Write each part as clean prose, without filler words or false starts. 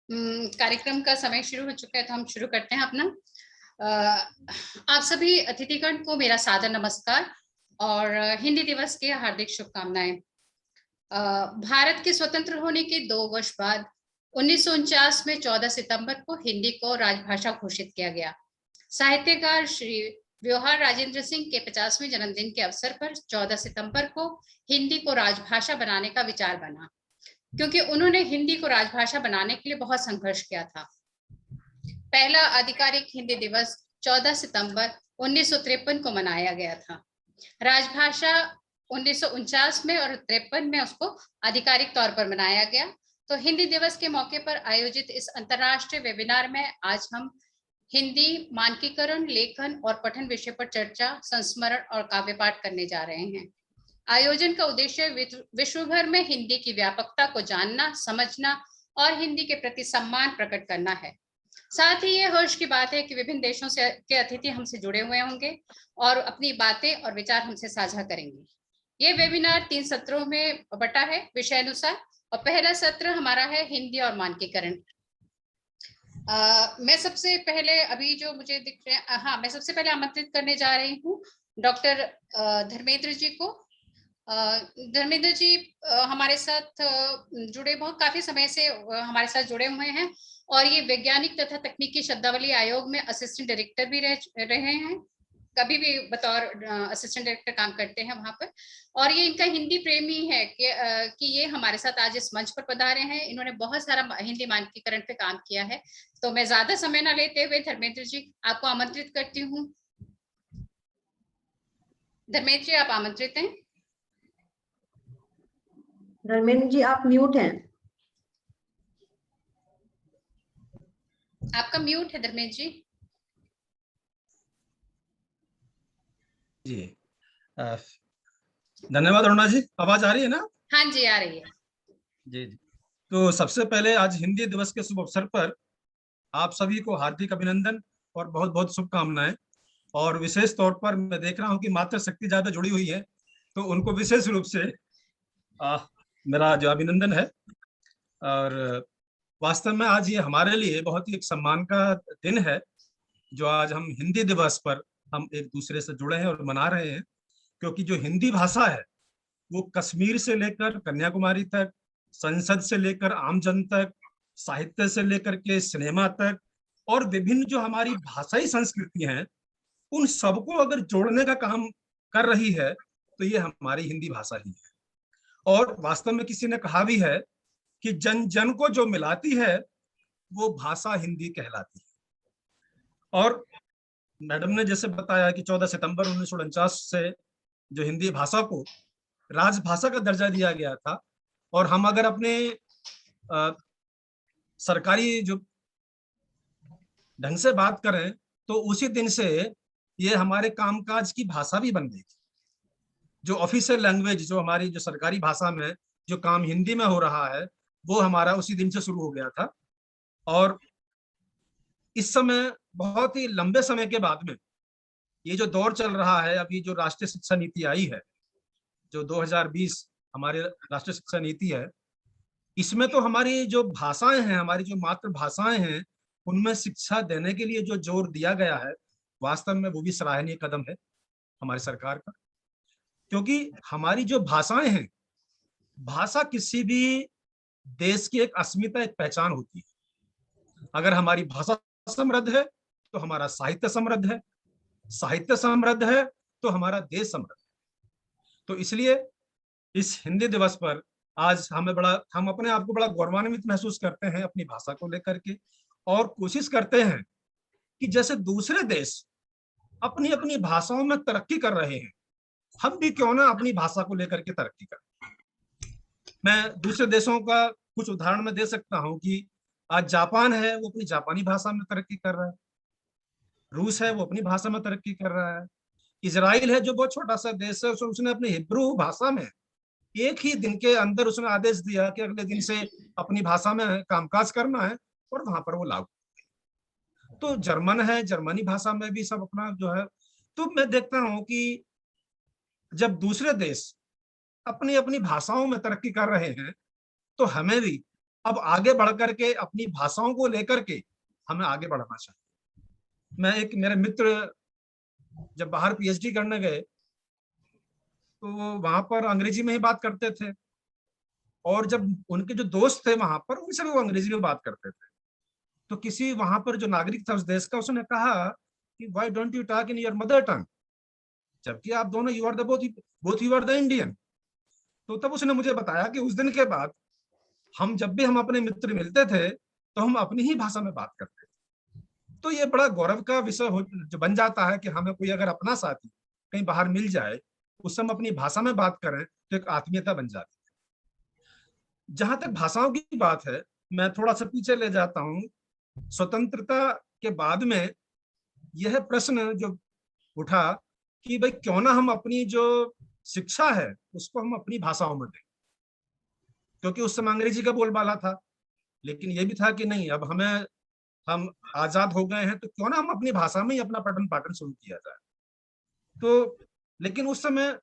कार्यक्रम का समय शुरू हो चुका है, तो हम शुरू करते हैं अपना। आप सभी अतिथिगण को मेरा सादर नमस्कार और हिंदी दिवस की हार्दिक शुभकामनाएं। भारत के स्वतंत्र होने के 2 वर्ष बाद 1949 में 14 सितंबर को हिंदी को राजभाषा घोषित किया गया। साहित्यकार श्री व्योहार राजेंद्र सिंह के 50वें जन्मदिन के अवसर पर 14 सितंबर को हिंदी को राजभाषा बनाने का विचार बना, क्योंकि उन्होंने हिंदी को राजभाषा बनाने के लिए बहुत संघर्ष किया था। पहला आधिकारिक हिंदी दिवस 14 सितंबर 1953 को मनाया गया था। राजभाषा 1949 में और 53 में उसको आधिकारिक तौर पर मनाया गया। तो हिंदी दिवस के मौके पर आयोजित इस अंतर्राष्ट्रीय वेबिनार में आज हम हिंदी मानकीकरण, लेखन और पठन विषय पर चर्चा, संस्मरण और काव्य पाठ करने जा रहे हैं। आयोजन का उद्देश्य विश्व भर में हिंदी की व्यापकता को जानना, समझना और हिंदी के प्रति सम्मान प्रकट करना है। साथ ही ये हर्ष की बात है कि विभिन्न देशों से के अतिथि हमसे जुड़े हुए होंगे और अपनी बातें और विचार हमसे साझा करेंगे। ये वेबिनार 3 सत्रों में बटा है विषय अनुसार, और पहला सत्र हमारा है हिंदी और मानकीकरण। मैं सबसे पहले अभी जो मुझे दिख रहे हैं, हाँ, मैं सबसे पहले आमंत्रित करने जा रही हूँ डॉक्टर धर्मेंद्र जी को। धर्मेंद्र जी हमारे साथ जुड़े बहुत काफी समय से हमारे साथ जुड़े हुए हैं और ये वैज्ञानिक तथा तकनीकी शब्दावली आयोग में असिस्टेंट डायरेक्टर भी रहे हैं, कभी भी बतौर असिस्टेंट डायरेक्टर काम करते हैं वहां पर। और ये इनका हिंदी प्रेमी है कि ये हमारे साथ आज इस मंच पर पधारे हैं। इन्होंने बहुत सारा हिंदी मानकीकरण पे काम किया है। तो मैं ज्यादा समय ना लेते हुए धर्मेंद्र जी आपको आमंत्रित करती हूँ। धर्मेंद्र जी, आप आमंत्रित हैं। धर्मेंद्र जी, आप म्यूट हैं। आपका म्यूट है धर्मेंद्र जी। जी धन्यवाद अरुणा जी। आवाज आ रही है ना? हाँ जी, आ रही है। जी जी। तो सबसे पहले आज हिंदी दिवस के शुभ अवसर पर आप सभी को हार्दिक अभिनंदन और बहुत बहुत शुभकामनाएं। और विशेष तौर पर मैं देख रहा हूं कि मातृशक्ति ज्यादा जुड़ी हुई है, तो उनको विशेष रूप से मेरा जो अभिनंदन है। और वास्तव में आज ये हमारे लिए बहुत ही एक सम्मान का दिन है, जो आज हम हिंदी दिवस पर हम एक दूसरे से जुड़े हैं और मना रहे हैं। क्योंकि जो हिंदी भाषा है वो कश्मीर से लेकर कन्याकुमारी तक, संसद से लेकर आमजन तक, साहित्य से लेकर के सिनेमा तक, और विभिन्न जो हमारी भाषाई संस्कृति हैं उन सबको अगर जोड़ने का काम कर रही है तो ये हमारी हिंदी भाषा ही है। और वास्तव में किसी ने कहा भी है कि जन जन को जो मिलाती है वो भाषा हिंदी कहलाती है। और मैडम ने जैसे बताया कि 14 सितंबर 1949 से जो हिंदी भाषा को राजभाषा का दर्जा दिया गया था, और हम अगर अपने सरकारी जो ढंग से बात करें तो उसी दिन से ये हमारे कामकाज की भाषा भी बन गई थी। जो ऑफिशियल लैंग्वेज, जो हमारी जो सरकारी भाषा में जो काम हिंदी में हो रहा है, वो हमारा उसी दिन से शुरू हो गया था। और इस समय बहुत ही लंबे समय के बाद में ये जो दौर चल रहा है, अभी जो राष्ट्रीय शिक्षा नीति आई है, जो 2020 हमारे राष्ट्रीय शिक्षा नीति है, इसमें तो हमारी जो भाषाएं हैं, हमारी जो मातृभाषाएं हैं, उनमें शिक्षा देने के लिए जो जोर दिया गया है, वास्तव में वो भी सराहनीय कदम है हमारी सरकार का। क्योंकि हमारी जो भाषाएं हैं, भाषा किसी भी देश की एक अस्मिता, एक पहचान होती है। अगर हमारी भाषा समृद्ध है तो हमारा साहित्य समृद्ध है, साहित्य समृद्ध है तो हमारा देश समृद्ध है। तो इसलिए इस हिंदी दिवस पर आज हम अपने आप को बड़ा गौरवान्वित महसूस करते हैं अपनी भाषा को लेकर के, और कोशिश करते हैं कि जैसे दूसरे देश अपनी अपनी भाषाओं में तरक्की कर रहे हैं, हम भी क्यों ना अपनी भाषा को लेकर के तरक्की करें। मैं दूसरे देशों का कुछ उदाहरण में दे सकता हूं कि आज जापान है, वो अपनी जापानी भाषा में तरक्की कर रहा है। रूस है, वो अपनी भाषा में तरक्की कर रहा है। इजराइल है, जो बहुत छोटा सा देश है, उसने अपनी हिब्रू भाषा में एक ही दिन के अंदर उसने आदेश दिया कि अगले दिन से अपनी भाषा में कामकाज करना है, और वहां पर वो लागू। तो जर्मन है, जर्मनी भाषा में भी सब अपना जो है। तो मैं देखता हूं कि जब दूसरे देश अपनी अपनी भाषाओं में तरक्की कर रहे हैं तो हमें भी अब आगे बढ़ करके अपनी भाषाओं को लेकर के हमें आगे बढ़ना चाहिए। मैं एक मेरे मित्र जब बाहर पीएचडी करने गए तो वो वहां पर अंग्रेजी में ही बात करते थे, और जब उनके जो दोस्त थे वहां पर उनसे भी वो अंग्रेजी में बात करते थे। तो किसी वहां पर जो नागरिक था उस देश का, उसने कहा कि why don't you talk in your mother tongue, जबकि आप दोनों you are the both you are the Indian. तो तब उसने मुझे बताया कि उस दिन के बाद जब भी हम अपने मित्र मिलते थे तो हम अपनी ही भाषा में बात करते थे। तो ये बड़ा गौरव का विषय जो बन जाता है कि हमें कोई अगर अपना साथी कहीं बाहर मिल जाए, उससे हम अपनी भाषा में बात करें तो एक आत्मीयता बन जाती है। जहां तक भाषाओं की बात है, मैं थोड़ा सा पीछे ले जाता हूँ। स्वतंत्रता के बाद में यह प्रश्न जो उठा कि भाई क्यों ना हम अपनी जो शिक्षा है उसको हम अपनी भाषाओं में दें, क्योंकि उस समय अंग्रेजी का बोलबाला था। लेकिन ये भी था कि नहीं, अब हम आजाद हो गए हैं तो क्यों ना हम अपनी भाषा में ही अपना पठन पाठन शुरू किया जाए। तो लेकिन उस समय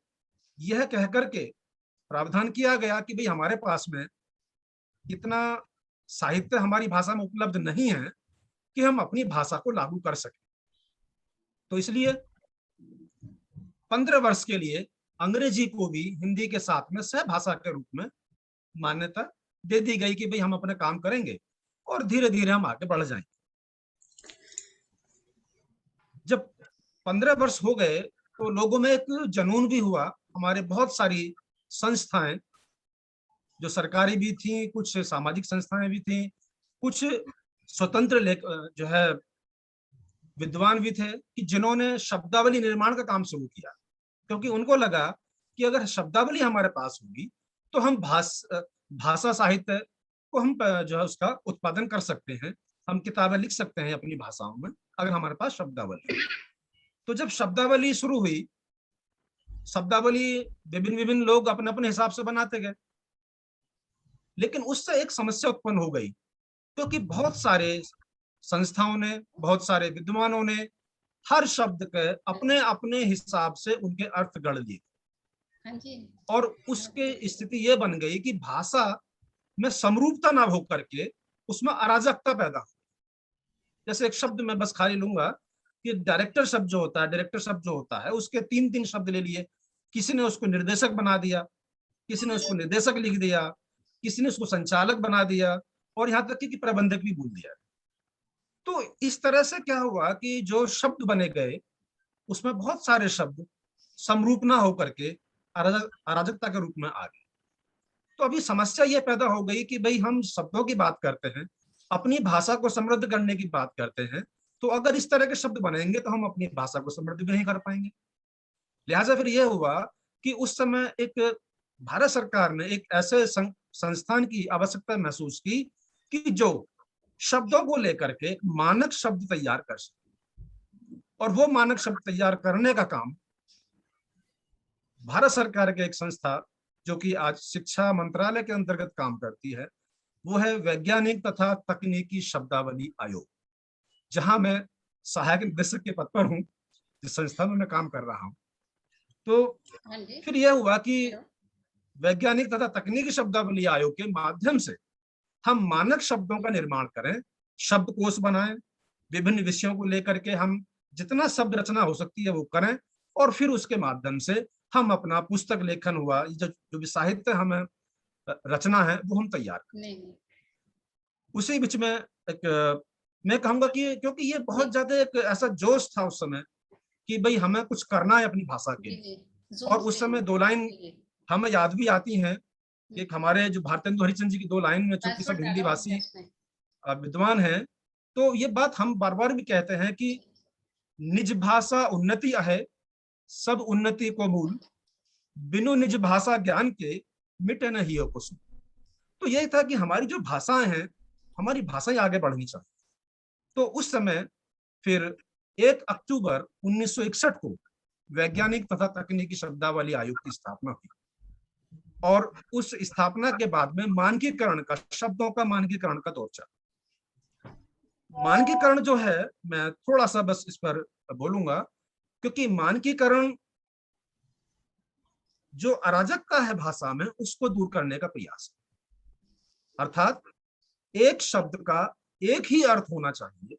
यह कह करके प्रावधान किया गया कि भाई हमारे पास में इतना साहित्य हमारी भाषा में उपलब्ध नहीं है कि हम अपनी भाषा को लागू कर सकें। तो इसलिए 15 वर्ष के लिए अंग्रेजी को भी हिंदी के साथ में सहभाषा के रूप में मान्यता दे दी गई कि भाई हम अपने काम करेंगे और धीरे धीरे हम आगे बढ़ जाएंगे। जब 15 वर्ष हो गए तो लोगों में एक जुनून भी हुआ। हमारे बहुत सारी संस्थाएं जो सरकारी भी थी, कुछ सामाजिक संस्थाएं भी थी, कुछ स्वतंत्र जो है विद्वान भी थे कि जिन्होंने शब्दावली निर्माण का काम शुरू किया, क्योंकि उनको लगा कि अगर शब्दावली हमारे पास होगी तो हम भाषा साहित्य को हम जो है उसका उत्पादन कर सकते हैं, हम किताबें लिख सकते हैं अपनी भाषाओं में अगर हमारे पास शब्दावली है। तो जब शब्दावली शुरू हुई, शब्दावली विभिन्न विभिन्न लोग अपने अपने हिसाब से बनाते गए, लेकिन उससे एक समस्या उत्पन्न हो गई, क्योंकि बहुत सारे संस्थाओं ने, बहुत सारे विद्वानों ने हर शब्द के अपने अपने हिसाब से उनके अर्थ गढ़ लिए। हाँ जी। और उसके स्थिति ये बन गई कि भाषा में समरूपता ना हो करके उसमें अराजकता पैदा हो। जैसे एक शब्द मैं बस खाली लूंगा कि डायरेक्टर शब्द जो होता है उसके 3 शब्द ले लिए, किसी ने उसको निर्देशक बना दिया, किसी ने उसको निर्देशक लिख दिया, किसी ने उसको संचालक बना दिया, और यहाँ तक कि प्रबंधक भी बोल दिया। तो इस तरह से क्या हुआ कि जो शब्द बने गए उसमें बहुत सारे शब्द समरूप ना होकर के अराजकता के रूप में आ गए। तो अभी समस्या ये पैदा हो गई कि भाई हम शब्दों की बात करते हैं, अपनी भाषा को समृद्ध करने की बात करते हैं, तो अगर इस तरह के शब्द बनेंगे तो हम अपनी भाषा को समृद्ध नहीं कर पाएंगे। लिहाजा फिर यह हुआ कि उस समय एक भारत सरकार ने एक ऐसे संस्थान की आवश्यकता महसूस की कि जो शब्दों को लेकर के मानक शब्द तैयार कर सके, और वो मानक शब्द तैयार करने का काम भारत सरकार के एक संस्था जो कि आज शिक्षा मंत्रालय के अंतर्गत काम करती है, वो है वैज्ञानिक तथा तकनीकी शब्दावली आयोग, जहां मैं सहायक निदेशक के पद पर हूं, जिस संस्था में मैं काम कर रहा हूं। तो फिर यह हुआ कि वैज्ञानिक तथा तकनीकी शब्दावली आयोग के माध्यम से हम मानक शब्दों का निर्माण करें, शब्दकोश बनाएं, विभिन्न विषयों को लेकर के हम जितना शब्द रचना हो सकती है वो करें, और फिर उसके माध्यम से हम अपना पुस्तक लेखन हुआ, जो भी साहित्य हमें रचना है वो हम तैयार करें। उसी बीच में मैं कहूंगा कि क्योंकि ये बहुत ज्यादा एक ऐसा जोश था उस समय कि भाई हमें कुछ करना है अपनी भाषा के लिए, और उस समय 2 लाइन हमें याद भी आती हैं। एक हमारे जो भारतेंदु हरिश्चंद्र जी की 2 लाइन में, चूंकि सब हिंदी भाषी विद्वान हैं, तो ये बात हम बार बार भी कहते हैं कि निज भाषा उन्नति है, सब उन्नति को मूल, बिनु निज भाषा ज्ञान के मिटे न हियो कुसुम। तो यही था कि हमारी जो भाषाएं हैं, हमारी भाषाएं आगे बढ़नी चाहिए। तो उस समय फिर 1 अक्टूबर 1961 को वैज्ञानिक तथा तकनीकी शब्दावली आयोग की स्थापना हुई, और उस स्थापना के बाद में मानकीकरण का, शब्दों का मानकीकरण का दौर चला। मानकीकरण जो है, मैं थोड़ा सा बस इस पर बोलूंगा, क्योंकि मानकीकरण जो अराजकता है भाषा में उसको दूर करने का प्रयास है। अर्थात एक शब्द का एक ही अर्थ होना चाहिए,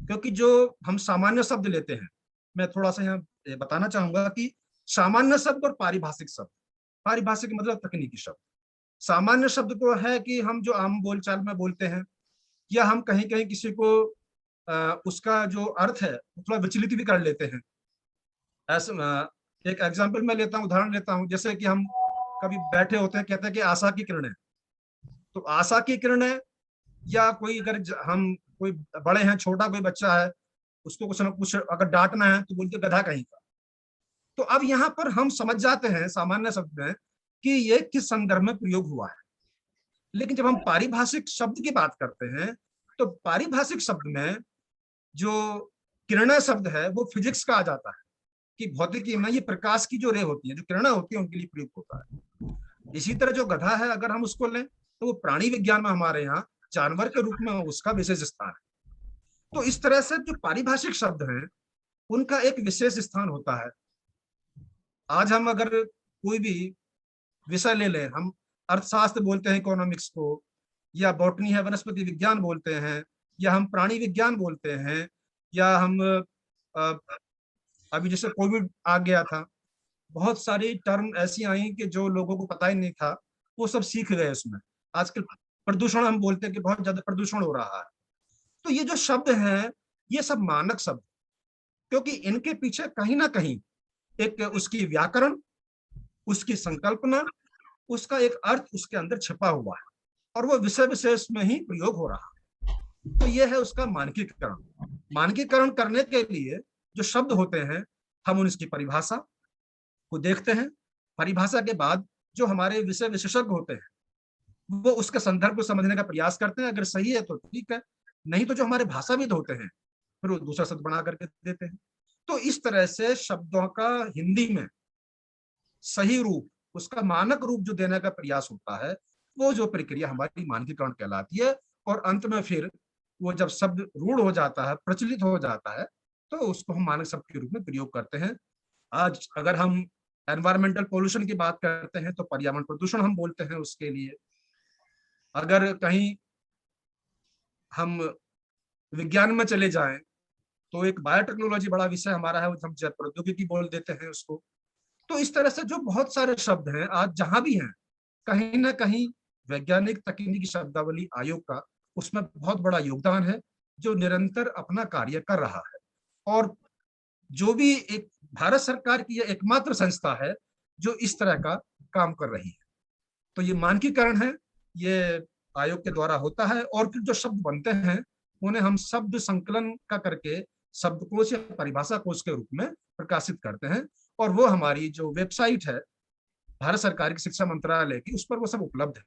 क्योंकि जो हम सामान्य शब्द लेते हैं, मैं थोड़ा सा यहाँ बताना चाहूंगा कि सामान्य शब्द और पारिभाषिक शब्द, पारिभाषिक मतलब तकनीकी शब्द, सामान्य शब्द तो है कि हम जो आम बोलचाल में बोलते हैं, या हम कहीं कहीं किसी को उसका जो अर्थ है थोड़ा विचलित भी कर लेते हैं। ऐसा एक एग्जाम्पल मैं लेता हूँ, उदाहरण लेता हूँ, जैसे कि हम कभी बैठे होते हैं, कहते हैं कि आशा की किरणें, तो आशा की किरणें, या कोई अगर हम कोई बड़े हैं, छोटा कोई बच्चा है, उसको कुछ ना कुछ अगर डांटना है तो बोलते गधा कहीं का। तो अब यहाँ पर हम समझ जाते हैं सामान्य शब्द में कि ये किस संदर्भ में प्रयोग हुआ है। लेकिन जब हम पारिभाषिक शब्द की बात करते हैं, तो पारिभाषिक शब्द में जो किरणें शब्द है वो फिजिक्स का आ जाता है, कि भौतिकी में ये प्रकाश की जो रे होती है, जो किरणें होती है, उनके लिए प्रयोग होता है। इसी तरह जो गधा है, अगर हम उसको लें तो वो प्राणी विज्ञान में हमारे यहाँ जानवर के रूप में उसका विशेष स्थान है। तो इस तरह से जो पारिभाषिक शब्द हैं उनका एक विशेष स्थान होता है। आज हम अगर कोई भी विषय ले लें, हम अर्थशास्त्र बोलते हैं इकोनॉमिक्स को, या बॉटनी है वनस्पति विज्ञान बोलते हैं, या हम प्राणी विज्ञान बोलते हैं, या हम अभी जैसे कोविड आ गया था, बहुत सारी टर्म ऐसी आई कि जो लोगों को पता ही नहीं था, वो सब सीख गए उसमें। आजकल प्रदूषण हम बोलते हैं कि बहुत ज्यादा प्रदूषण हो रहा है। तो ये जो शब्द हैं ये सब मानक शब्द, क्योंकि इनके पीछे कहीं ना कहीं एक उसकी व्याकरण, उसकी संकल्पना, उसका एक अर्थ उसके अंदर छिपा हुआ है, और वो विषय विशेष में ही प्रयोग हो रहा है। तो ये है उसका मानकीकरण। मानकीकरण करने के लिए जो शब्द होते हैं, हम उनकी परिभाषा को देखते हैं। परिभाषा के बाद जो हमारे विषय विशेषज्ञ होते हैं वो उसके संदर्भ को समझने का प्रयास करते हैं। अगर सही है तो ठीक है, नहीं तो जो हमारे भाषाविद होते हैं फिर वो दूसरा शब्द बना करके देते हैं। तो इस तरह से शब्दों का हिंदी में सही रूप, उसका मानक रूप जो देने का प्रयास होता है, वो जो प्रक्रिया हमारी मानकीकरण कहलाती है। और अंत में फिर वो जब शब्द रूढ़ हो जाता है, प्रचलित हो जाता है, तो उसको हम मानक शब्द के रूप में प्रयोग करते हैं। आज अगर हम एनवायरमेंटल पोल्यूशन की बात करते हैं तो पर्यावरण प्रदूषण हम बोलते हैं उसके लिए। अगर कहीं हम विज्ञान में चले जाएं तो एक बायोटेक्नोलॉजी बड़ा विषय हमारा है, हम जैव प्रौद्योगिकी बोल देते हैं उसको। तो इस तरह से जो बहुत सारे शब्द हैं आज जहां भी हैं, कहीं ना कहीं वैज्ञानिक तकनीकी शब्दावली आयोग का उसमें बहुत बड़ा योगदान है, जो निरंतर अपना कार्य कर रहा है। और जो भी एक भारत सरकार की यह एकमात्र संस्था है जो इस तरह का काम कर रही है। तो ये मानकीकरण है, ये आयोग के द्वारा होता है। और फिर जो शब्द बनते हैं उन्हें हम शब्द संकलन का करके शब्दकोश या परिभाषा कोश के रूप में प्रकाशित करते हैं। और वो हमारी जो वेबसाइट है भारत सरकार की शिक्षा मंत्रालय की, उस पर वो सब उपलब्ध है।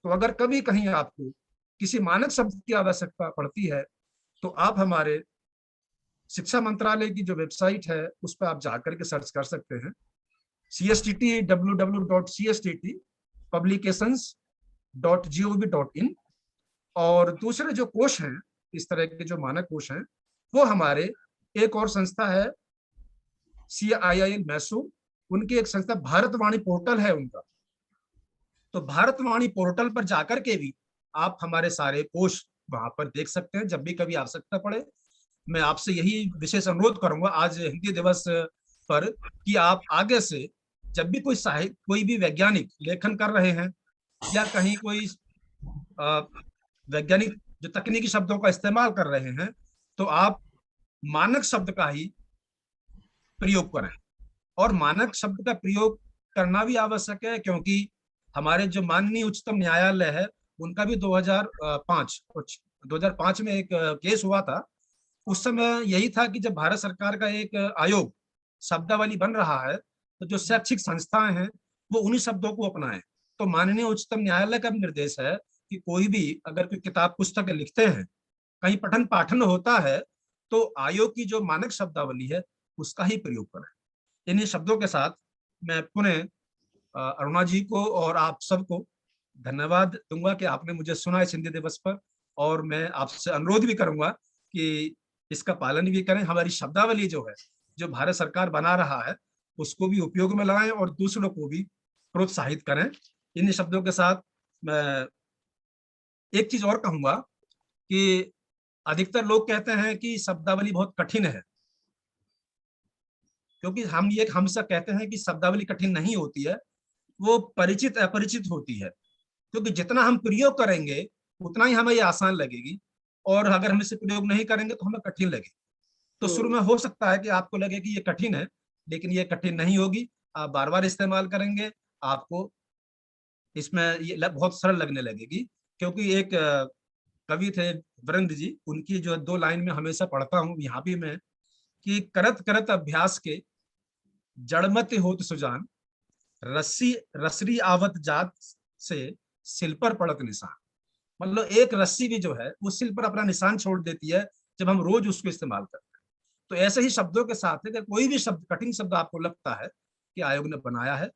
तो अगर कभी कहीं आपको किसी मानक शब्द की आवश्यकता पड़ती है तो आप हमारे शिक्षा मंत्रालय की जो वेबसाइट है उस पर आप जाकर के सर्च कर सकते हैं, CSTT www.cstT publications.gov.in। और दूसरे जो कोश हैं, इस तरह के जो मानक कोश हैं, वो हमारे एक और संस्था है CIIL मैसूर, उनकी एक संस्था भारतवाणी पोर्टल है उनका। तो भारतवाणी पोर्टल पर जाकर के भी आप हमारे सारे कोश वहां पर देख सकते हैं जब भी कभी आवश्यकता पड़े। मैं आपसे यही विशेष अनुरोध करूंगा आज हिंदी दिवस पर कि आप आगे से जब भी कोई भी वैज्ञानिक लेखन कर रहे हैं या कहीं कोई वैज्ञानिक जो तकनीकी शब्दों का इस्तेमाल कर रहे हैं, तो आप मानक शब्द का ही प्रयोग करें। और मानक शब्द का प्रयोग करना भी आवश्यक है, क्योंकि हमारे जो माननीय उच्चतम न्यायालय है उनका भी 2005 में एक केस हुआ था। उस समय यही था कि जब भारत सरकार का एक आयोग शब्दावली बन रहा है तो जो शैक्षिक संस्थाएं हैं वो उन्हीं शब्दों को अपनाएं। तो माननीय उच्चतम न्यायालय का भी निर्देश है कि कोई भी अगर कोई किताब पुस्तक लिखते हैं, कहीं पठन पाठन होता है, तो आयोग की जो मानक शब्दावली है उसका ही प्रयोग करें। इन्हीं शब्दों के साथ मैं पुनः अरुणा जी को और आप सबको धन्यवाद दूंगा कि आपने मुझे सुना इस हिंदी दिवस पर। और मैं आपसे अनुरोध भी करूंगा कि इसका पालन भी करें। हमारी शब्दावली जो है, जो भारत सरकार बना रहा है, उसको भी उपयोग में लाएं और दूसरों को भी प्रोत्साहित करें। इन शब्दों के साथ मैं एक चीज और कहूंगा कि अधिकतर लोग कहते हैं कि शब्दावली बहुत कठिन है, क्योंकि हम ये हमेशा कहते हैं कि शब्दावली कठिन नहीं होती है, वो परिचित अपरिचित होती है। क्योंकि जितना हम प्रयोग करेंगे उतना ही हमें ये आसान लगेगी, और अगर हम इसे प्रयोग नहीं करेंगे तो हमें कठिन लगेगी। तो शुरू में हो सकता है कि आपको लगे कि ये कठिन है, लेकिन ये कठिन नहीं होगी। आप बार बार इस्तेमाल करेंगे, आपको इसमें ये बहुत सरल लगने लगेगी। क्योंकि एक कवि थे वृंद जी, उनकी जो 2 लाइन में हमेशा पढ़ता हूँ यहाँ भी मैं, कि करत करत अभ्यास के जड़मति होत सुजान, रस्सी रसरी आवत जात से सिल पर पड़त निशान। मतलब एक रस्सी भी जो है वो सिल पर अपना निशान छोड़ देती है जब हम रोज उसको इस्तेमाल करते हैं। तो ऐसे ही शब्दों के साथ है कि कोई भी शब्द, कठिन शब्द आपको लगता है कि आयोग ने बनाया है,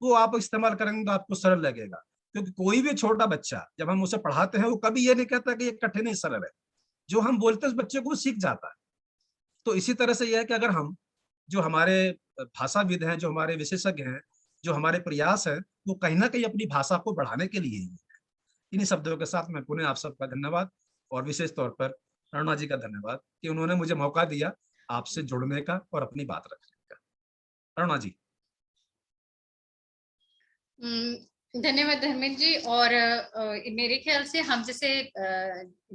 वो आप इस्तेमाल करेंगे तो आपको सरल लगेगा। क्योंकि कोई भी छोटा बच्चा जब हम उसे पढ़ाते हैं वो कभी ये नहीं कहता कि ये कठिन है, सरल है। जो हम बोलते हैं उस बच्चे को वो सीख जाता है। तो इसी तरह से यह है कि अगर हम, जो हमारे भाषाविद हैं, जो हमारे विशेषज्ञ हैं, जो हमारे प्रयास है, वो कहीं ना कहीं अपनी भाषा को बढ़ाने के लिए ही है। इन्हीं शब्दों के साथ मैं पुनः आप सबका धन्यवाद, और विशेष तौर पर अरुणा जी का धन्यवाद कि उन्होंने मुझे मौका दिया आपसे जुड़ने का और अपनी बात रखने का। अरुणा जी। धन्यवाद धर्मेंद्र जी। और मेरे ख्याल से हम जैसे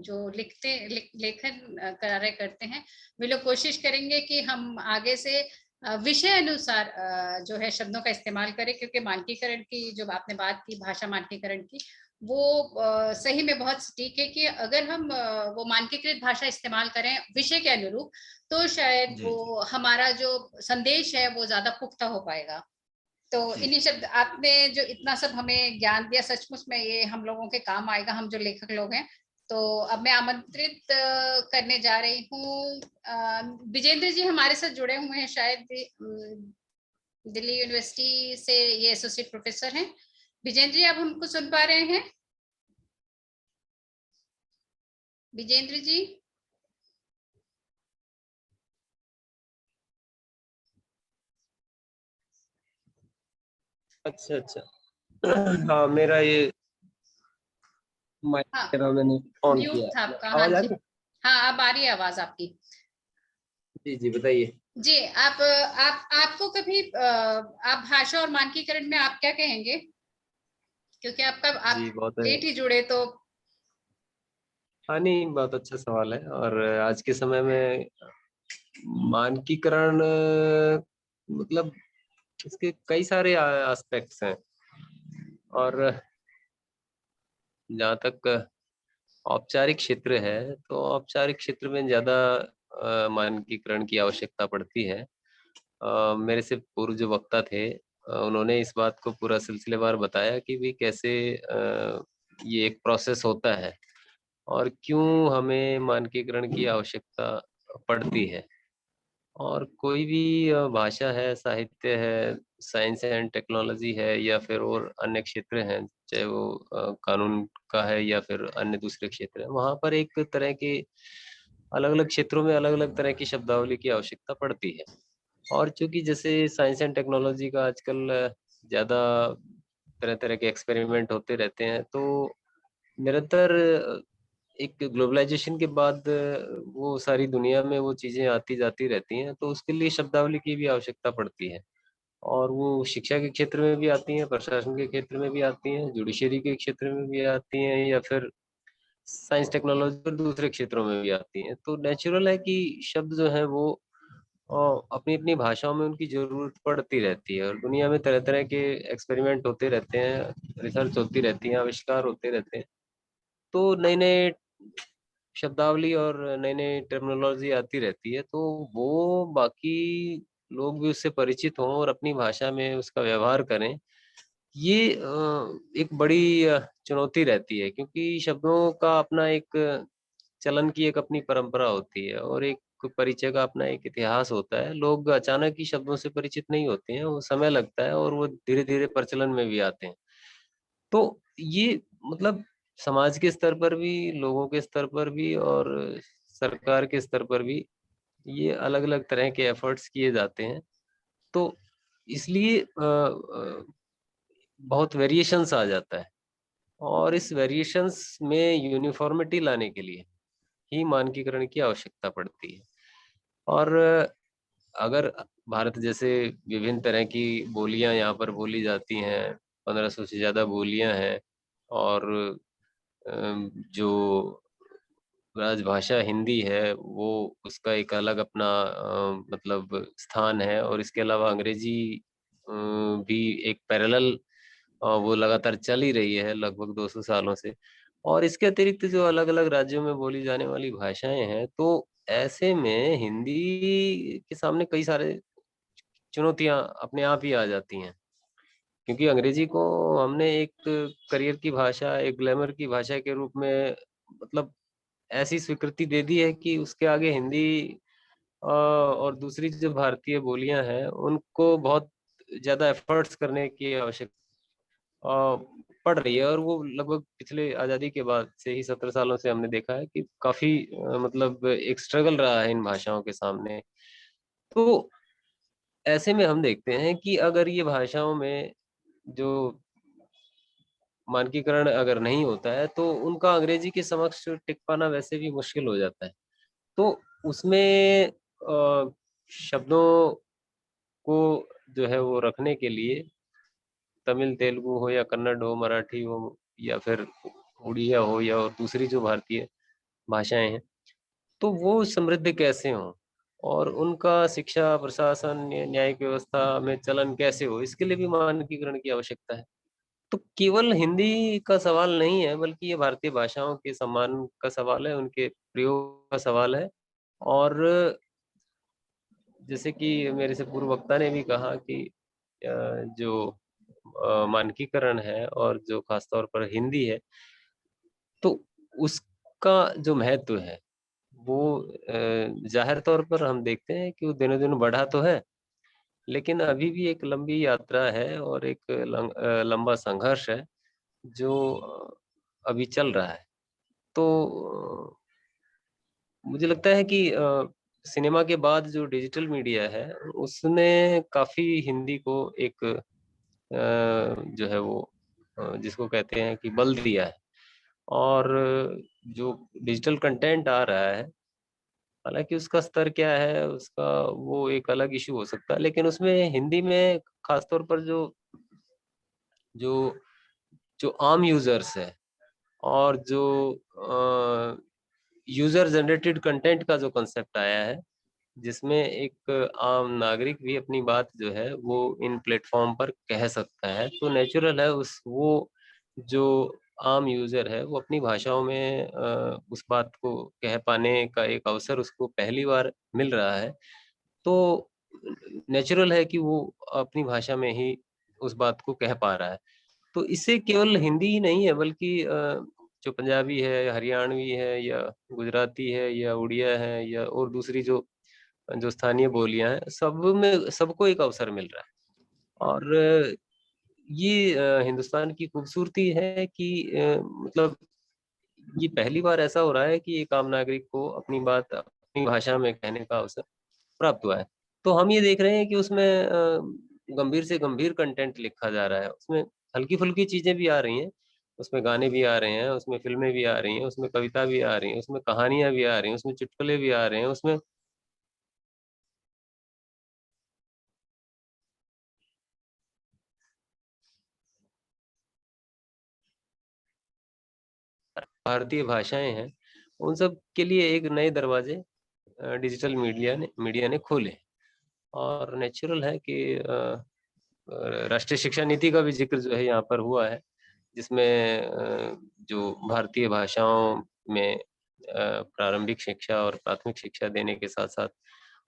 जो लेखन कार्य करते हैं, वे लोग कोशिश करेंगे कि हम आगे से विषय अनुसार जो है शब्दों का इस्तेमाल करें। क्योंकि मानकीकरण की जो आपने बात की, भाषा मानकीकरण की, वो सही में बहुत सटीक है कि अगर हम वो मानकीकृत भाषा इस्तेमाल करें विषय के अनुरूप, तो शायद वो हमारा जो संदेश है वो ज्यादा पुख्ता हो पाएगा। तो इन्हीं शब्द आपने जो इतना सब हमें ज्ञान दिया, सचमुच में ये हम लोगों के काम आएगा, हम जो लेखक लोग हैं। तो अब मैं आमंत्रित करने जा रही हूँ विजेंद्र जी, हमारे साथ जुड़े हुए हैं शायद, दिल्ली यूनिवर्सिटी से ये एसोसिएट प्रोफेसर हैं। विजेंद्र जी, आप हमको सुन पा रहे हैं? विजेंद्र जी। अच्छा हाँ, मेरा ये हाँ, मैंने ऑन म्यूट किया। था आपका। हाँ आवाज आ जी, रही है? हाँ अब आ रही है आवाज आपकी। जी बताइए। जी, आपको कभी आप भाषा और मानकीकरण में आप क्या कहेंगे? क्योंकि आप जी बहुत लेट ही जुड़े तो। हाँ, नहीं, बहुत अच्छा सवाल है। और आज के समय में मानकीकरण मतलब इसके कई सारे एस्पेक्ट्स हैं। और जहाँ तक औपचारिक क्षेत्र है, तो औपचारिक क्षेत्र में ज्यादा मानकीकरण की आवश्यकता पड़ती है। मेरे से पूर्व जो वक्ता थे, उन्होंने इस बात को पूरा सिलसिलेवार बताया कि भी कैसे ये एक प्रोसेस होता है और क्यों हमें मानकीकरण की आवश्यकता पड़ती है। और कोई भी भाषा है, साहित्य है, साइंस एंड टेक्नोलॉजी है, या फिर और अन्य क्षेत्र हैं, चाहे वो कानून का है या फिर अन्य दूसरे क्षेत्र है, वहाँ पर एक तरह के अलग अलग क्षेत्रों में अलग अलग तरह की शब्दावली की आवश्यकता पड़ती है। और चूंकि जैसे साइंस एंड टेक्नोलॉजी का आजकल ज़्यादा तरह तरह के एक्सपेरिमेंट होते रहते हैं, तो निरंतर एक ग्लोबलाइजेशन के बाद वो सारी दुनिया में वो चीज़ें आती जाती रहती हैं, तो उसके लिए शब्दावली की भी आवश्यकता पड़ती है। और वो शिक्षा के क्षेत्र में भी आती हैं, प्रशासन के क्षेत्र में भी आती हैं, जुडिशरी के क्षेत्र में भी आती हैं, या फिर साइंस टेक्नोलॉजी और दूसरे क्षेत्रों में भी आती हैं। तो नेचुरल है कि शब्द जो है वो अपनी अपनी भाषाओं में उनकी जरूरत पड़ती रहती है। और दुनिया में तरह तरह के एक्सपेरिमेंट होते रहते हैं, रिसर्च होती रहती है, आविष्कार होते रहते हैं। तो नए नए शब्दावली और नई नई टर्मिनोलॉजी आती रहती है, तो वो बाकी लोग भी उससे परिचित हों और अपनी भाषा में उसका व्यवहार करें, ये एक बड़ी चुनौती रहती है। क्योंकि शब्दों का अपना एक चलन की एक अपनी परंपरा होती है और एक परिचय का अपना एक इतिहास होता है। लोग अचानक ही शब्दों से परिचित नहीं होते हैं, वो समय लगता है और वो धीरे धीरे प्रचलन में भी आते हैं। तो ये मतलब समाज के स्तर पर भी, लोगों के स्तर पर भी और सरकार के स्तर पर भी ये अलग अलग तरह के एफर्ट्स किए जाते हैं। तो इसलिए बहुत वेरिएशंस आ जाता है। और इस वेरिएशंस में यूनिफॉर्मिटी लाने के लिए ही मानकीकरण की आवश्यकता पड़ती है। और अगर भारत जैसे विभिन्न तरह की बोलियां यहाँ पर बोली जाती हैं, 1500 से ज्यादा बोलियां हैं, और जो राजभाषा हिंदी है वो उसका एक अलग अपना मतलब स्थान है, और इसके अलावा अंग्रेजी भी एक पैरेलल वो लगातार चल ही रही है लगभग 200 सालों से। और इसके अतिरिक्त जो अलग अलग राज्यों में बोली जाने वाली भाषाएं हैं, तो ऐसे में हिंदी के सामने कई सारे चुनौतियां अपने आप ही आ जाती हैं, क्योंकि अंग्रेजी को हमने एक करियर की भाषा, एक ग्लैमर की भाषा के रूप में मतलब ऐसी स्वीकृति दे दी है कि उसके आगे हिंदी और दूसरी जो भारतीय बोलियां हैं उनको बहुत ज्यादा एफर्ट्स करने की आवश्यकता पड़ रही है। और वो लगभग पिछले आजादी के बाद से ही 17 सालों से हमने देखा है कि काफी मतलब एक स्ट्रगल रहा है इन भाषाओं के सामने। तो ऐसे में हम देखते हैं कि अगर ये भाषाओं में जो मानकीकरण अगर नहीं होता है तो उनका अंग्रेजी के समक्ष टिक पाना वैसे भी मुश्किल हो जाता है। तो उसमें शब्दों को जो है वो रखने के लिए तमिल, तेलुगु हो या कन्नड़ हो, मराठी हो या फिर उड़िया हो या और दूसरी जो भारतीय भाषाएं हैं, तो वो समृद्ध कैसे हों और उनका शिक्षा, प्रशासन, न्यायिक व्यवस्था में चलन कैसे हो, इसके लिए भी मानकीकरण की आवश्यकता है। तो केवल हिंदी का सवाल नहीं है, बल्कि ये भारतीय भाषाओं के सम्मान का सवाल है, उनके प्रयोग का सवाल है। और जैसे कि मेरे से पूर्व वक्ता ने भी कहा कि जो मानकीकरण है और जो खासतौर पर हिंदी है, तो उसका जो महत्व है वो जाहिर तौर पर हम देखते हैं कि वो दिनों दिन बढ़ा तो है, लेकिन अभी भी एक लंबी यात्रा है और एक लंबा संघर्ष है जो अभी चल रहा है। तो मुझे लगता है कि सिनेमा के बाद जो डिजिटल मीडिया है उसने काफी हिंदी को एक जो है वो जिसको कहते हैं कि बल दिया है। और जो डिजिटल कंटेंट आ रहा है, हालांकि उसका स्तर क्या है उसका वो एक अलग इशू हो सकता है, लेकिन उसमें हिंदी में खासतौर पर जो जो जो आम यूजर्स है और जो यूजर जनरेटेड कंटेंट का जो कंसेप्ट आया है, जिसमें एक आम नागरिक भी अपनी बात जो है वो इन प्लेटफॉर्म पर कह सकता है, तो नेचुरल है उस वो जो आम यूजर है वो अपनी भाषाओं में उस बात को कह पाने का एक अवसर उसको पहली बार मिल रहा है। तो नेचुरल है कि वो अपनी भाषा में ही उस बात को कह पा रहा है। तो इससे केवल हिंदी ही नहीं है, बल्कि जो पंजाबी है, हरियाणवी है या गुजराती है या उड़िया है या और दूसरी जो जो स्थानीय बोलियां हैं, सब में सबको एक अवसर मिल रहा है। और ये हिंदुस्तान की खूबसूरती है कि मतलब ये पहली बार ऐसा हो रहा है कि एक आम नागरिक को अपनी बात अपनी भाषा में कहने का अवसर प्राप्त हुआ है। तो हम ये देख रहे हैं कि उसमें गंभीर से गंभीर कंटेंट लिखा जा रहा है, उसमें हल्की फुल्की चीजें भी आ रही हैं, उसमें गाने भी आ रहे हैं, उसमें फिल्में भी आ रही हैं, उसमें कविता भी आ रही है, उसमें कहानियां भी आ रही हैं, उसमें चुटकुले भी आ रहे हैं, उसमें भारतीय भाषाएं हैं, उन सब के लिए एक नए दरवाजे डिजिटल मीडिया ने खोले। और नेचुरल है कि राष्ट्रीय शिक्षा नीति का भी जिक्र जो है यहाँ पर हुआ है, जिसमें जो भारतीय भाषाओं में प्रारंभिक शिक्षा और प्राथमिक शिक्षा देने के साथ साथ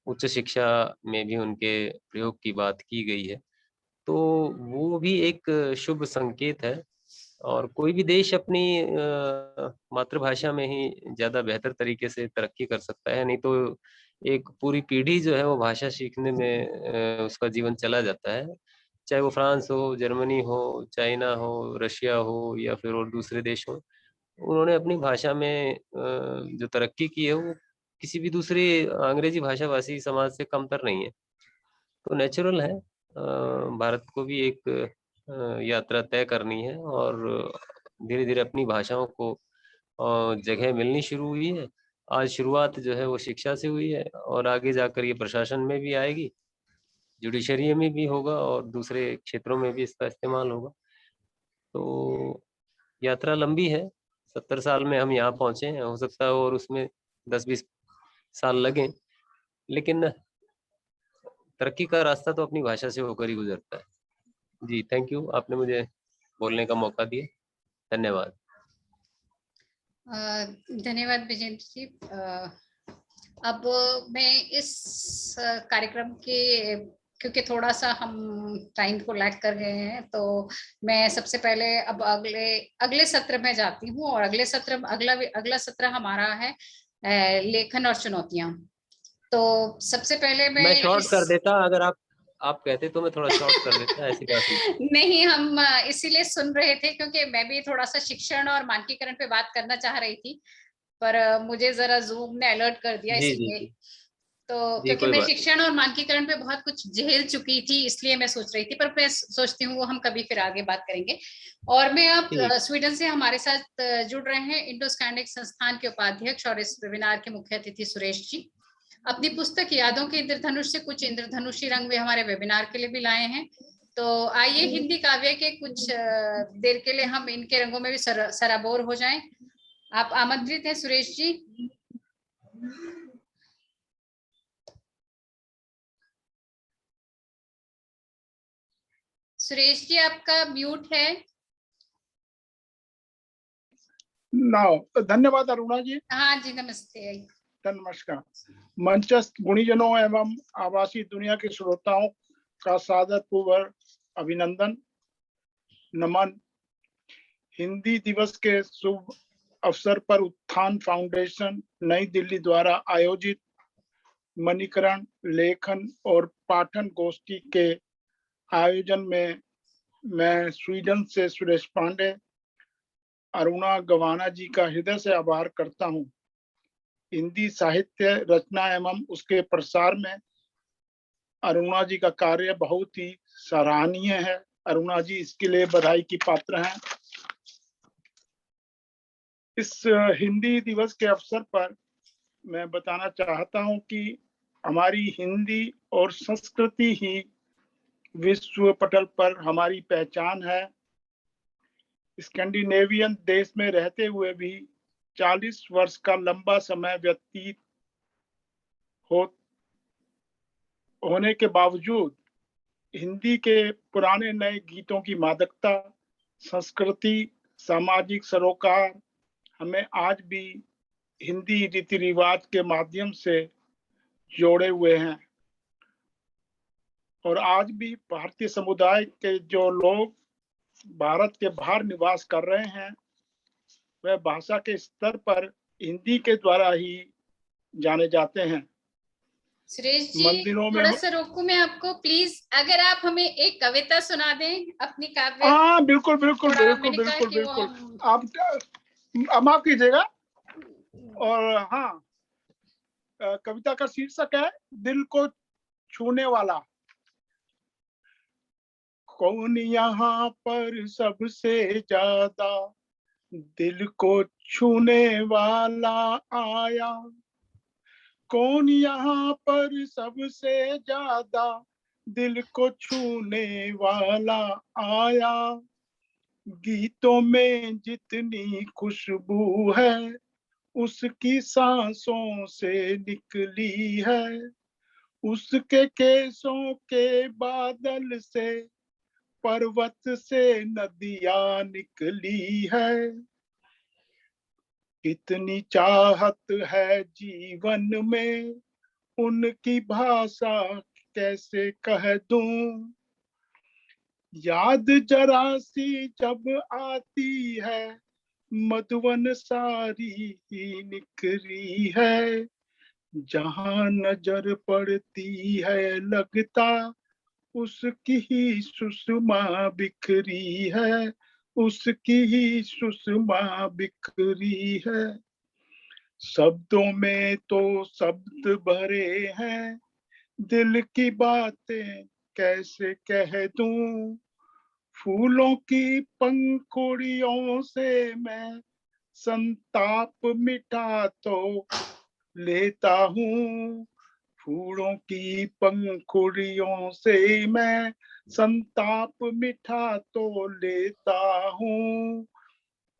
उच्च शिक्षा में भी उनके प्रयोग की बात की गई है। तो वो भी एक शुभ संकेत है। और कोई भी देश अपनी मातृभाषा में ही ज्यादा बेहतर तरीके से तरक्की कर सकता है, नहीं तो एक पूरी पीढ़ी जो है वो भाषा सीखने में उसका जीवन चला जाता है, चाहे वो फ्रांस हो, जर्मनी हो, चाइना हो, रशिया हो या फिर और दूसरे देश हो। उन्होंने अपनी भाषा में जो तरक्की की है वो किसी भी दूसरे अंग्रेजी भाषाभाषी समाज से कमतर नहीं है। तो नेचुरल है भारत को भी एक यात्रा तय करनी है और धीरे धीरे अपनी भाषाओं को जगह मिलनी शुरू हुई है। आज शुरुआत जो है वो शिक्षा से हुई है और आगे जाकर ये प्रशासन में भी आएगी, जुडिशरी में भी होगा और दूसरे क्षेत्रों में भी इसका इस्तेमाल होगा। तो यात्रा लंबी है, 70 साल में हम यहाँ पहुंचे हैं, हो सकता है और उसमें 10-20 साल लगे, लेकिन तरक्की का रास्ता तो अपनी भाषा से होकर ही गुजरता है। जी थैंक यू, आपने मुझे बोलने का मौका दिया, धन्यवाद। धन्यवाद विजेंद्र जी। अब मैं इस कार्यक्रम के, क्योंकि थोड़ा सा हम टाइम को लैग कर गए हैं, तो मैं सबसे पहले अब अगले सत्र में जाती हूँ और अगला सत्र हमारा है लेखन और चुनौतियां। तो सबसे पहले मैं शॉर्ट कर देता, अगर आप कहते तो मैं थोड़ा शॉर्ट कर देता, ऐसी बात नहीं, हम इसीलिए सुन रहे थे क्योंकि मैं भी थोड़ा सा शिक्षण और मानकीकरण पे बात करना चाह रही थी, पर मुझे जरा जूम ने अलर्ट कर दिया इसलिए। तो क्योंकि मैं शिक्षण और मानकीकरण पे बहुत कुछ झेल चुकी थी, इसलिए मैं सोच रही थी, पर मैं सोचती हूँ वो हम कभी फिर आगे बात करेंगे। और मैं अब स्वीडन से हमारे साथ जुड़ रहे हैं इंडो स्कैंडिक संस्थान के उपाध्यक्ष और इस वेबिनार के मुख्य अतिथि सुरेश जी। अपनी पुस्तक यादों के इंद्रधनुष से कुछ इंद्रधनुषी रंग वे हमारे वेबिनार के लिए भी लाए हैं। तो आइए हिंदी काव्य के कुछ देर के लिए हम इनके रंगों में भी सराबोर हो जाएं। आप आमंत्रित हैं सुरेश जी। सुरेश जी आपका म्यूट है। धन्यवाद अरुणा जी। हाँ जी, नमस्ते। नमस्कार। मंचस्थ गुणीजनों एवं आभासी दुनिया के श्रोताओं का सादर पूर्वक अभिनंदन, नमन। हिंदी दिवस के शुभ अवसर पर उत्थान फाउंडेशन नई दिल्ली द्वारा आयोजित मणिकरण लेखन और पाठन गोष्ठी के आयोजन में मैं स्वीडन से सुरेश पांडे, अरुणा गवाना जी का हृदय से आभार करता हूं। हिंदी साहित्य रचना एवं उसके प्रसार में अरुणा जी का कार्य बहुत ही सराहनीय है। अरुणा जी इसके लिए बधाई की पात्र हैं। इस हिंदी दिवस के अवसर पर मैं बताना चाहता हूं कि हमारी हिंदी और संस्कृति ही विश्व पटल पर हमारी पहचान है। स्कैंडिनेवियन देश में रहते हुए भी 40 वर्ष का लंबा समय व्यतीत होने के बावजूद हिंदी के पुराने नए गीतों की मादकता, संस्कृति, सामाजिक सरोकार हमें आज भी हिंदी रीति रिवाज के माध्यम से जोड़े हुए हैं। और आज भी भारतीय समुदाय के जो लोग भारत के बाहर निवास कर रहे हैं, वह भाषा के स्तर पर हिंदी के द्वारा ही जाने जाते हैं। सुरेश जी, मंदिरों में थोड़ा सा रोकूं मैं आपको, प्लीज अगर आप हमें एक कविता सुना दें अपनी काव्य। हाँ बिल्कुल बिल्कुल बिल्कुल बिल्कुल बिल्कुल, आप माफ कीजिएगा। और हाँ, कविता का शीर्षक है दिल को छूने वाला। कौन यहाँ पर सबसे ज्यादा दिल को छूने वाला आया, कौन यहाँ पर सबसे ज्यादा दिल को छूने वाला आया। गीतों में जितनी खुशबू है उसकी सांसों से निकली है, उसके केसों के बादल से पर्वत से नदियां निकली है। कितनी चाहत है जीवन में उनकी भाषा कैसे कह दूं, याद जरा सी जब आती है मधुवन सारी ही निखरी है, जहां नजर पड़ती है लगता उसकी ही सुषमा बिखरी है, उसकी ही सुषमा बिखरी है। शब्दों में तो शब्द भरे हैं, दिल की बातें कैसे कह दूं, फूलों की पंखुड़ियों से मैं संताप मिटा तो लेता हूँ। फूलों की पंखुड़ियों से मैं संताप मिटा तो लेता हूँ।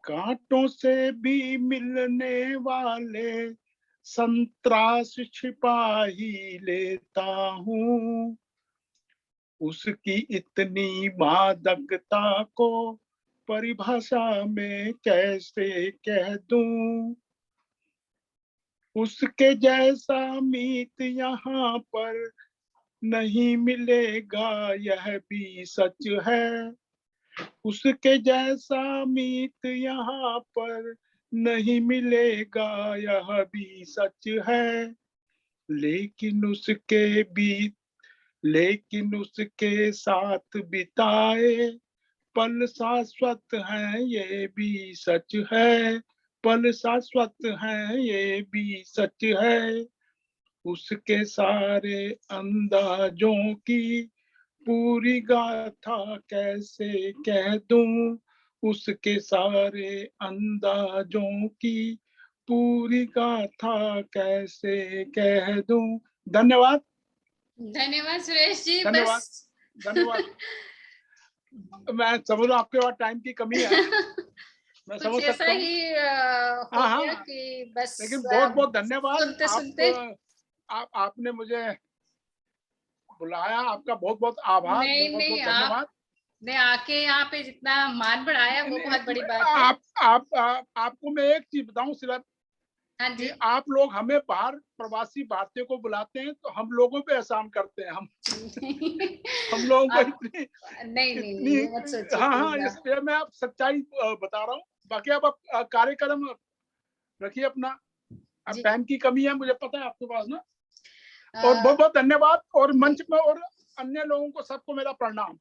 कांटों से भी मिलने वाले संतरास छिपा ही लेता हूँ। उसकी इतनी मादकता को परिभाषा में कैसे कह दूं। उसके जैसा मीत यहाँ पर नहीं मिलेगा, यह भी सच है। उसके जैसा मीत यहाँ पर नहीं मिलेगा, यह भी सच है। लेकिन उसके साथ बिताए पल शाश्वत हैं, ये भी सच है। पल शाश्वत हैं, ये भी सच है। उसके सारे अंदाजों की पूरी गाथा कैसे कह दूं। उसके सारे अंदाजों की पूरी गाथा कैसे कह दूं। धन्यवाद। धन्यवाद सुरेश जी। धन्यवाद। बस धन्यवाद। मैं समझ रहा आपके पास टाइम की कमी है, मैं कुछ समझ ऐसा सकता हूँ। ही हो हाँ गया हाँ, कि बस लेकिन बहुत बहुत धन्यवाद। सुनते सुनते आपने मुझे बुलाया, आपका बहुत बहुत आभार, नहीं बहुत बहुत नहीं, धन्यवाद। आपने आके यहाँ पे जितना मान बढ़ाया वो बहुत बड़ी बात है। आपको मैं एक चीज बताऊं सिर्फ, हाँ कि जी। आप लोग हमें बाहर प्रवासी भारतीयों को बुलाते हैं तो हम लोगों पे एहसान करते हैं। हम लोगों को आप इतनी नहीं नहीं इतनी नहीं, ये मत सोचिए हाँ हाँ, प्लीज। इसलिए मैं आप सच्चाई बता रहा हूँ। बाकी आप कार्यक्रम रखिए अपना। अब जी टाइम की कमी है, मुझे पता है आपके पास ना। अ, और बहुत बहुत धन्यवाद। और मंच में और अन्य लोगों को सबको मेरा प्रणाम।